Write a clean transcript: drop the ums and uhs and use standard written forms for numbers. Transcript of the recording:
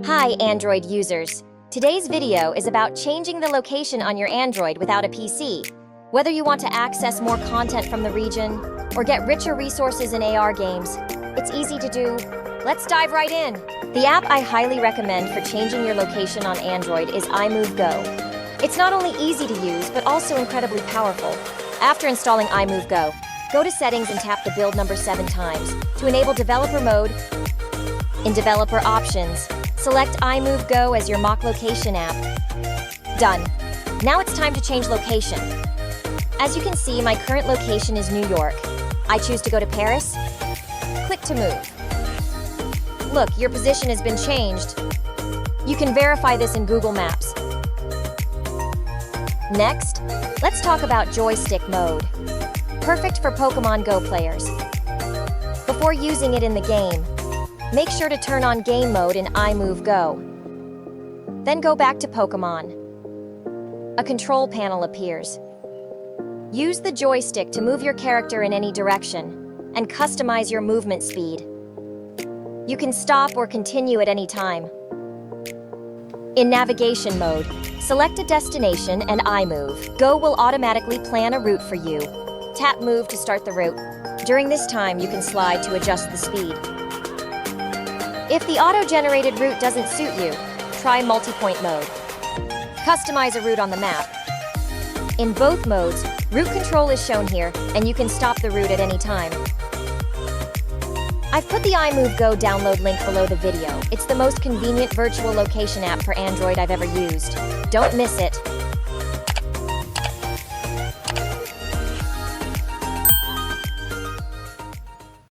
Hi, Android users. Today's video is about changing the location on your Android without a PC. Whether you want to access more content from the region or get richer resources in AR games, it's easy to do. Let's dive right in. The app I highly recommend for changing your location on Android is iMoveGo. It's not only easy to use, but also incredibly powerful. After installing iMoveGo, go to Settings and tap the build number 7 times to enable developer mode. In Developer Options, select iMoveGo as your mock location app. Done. Now it's time to change location. As you can see, my current location is New York. I choose to go to Paris. Click to move. Look, your position has been changed. You can verify this in Google Maps. Next, let's talk about joystick mode. Perfect for Pokemon Go players. Before using it in the game, make sure to turn on game mode in iMoveGo. Then go back to Pokemon. A control panel appears. Use the joystick to move your character in any direction and customize your movement speed. You can stop or continue at any time. In navigation mode, select a destination and iMoveGo will automatically plan a route for you. Tap Move to start the route. During this time, you can slide to adjust the speed. If the auto-generated route doesn't suit you, try multi-point mode. Customize a route on the map. In both modes, route control is shown here, and you can stop the route at any time. I've put the iMoveGo download link below the video. It's the most convenient virtual location app for Android I've ever used. Don't miss it.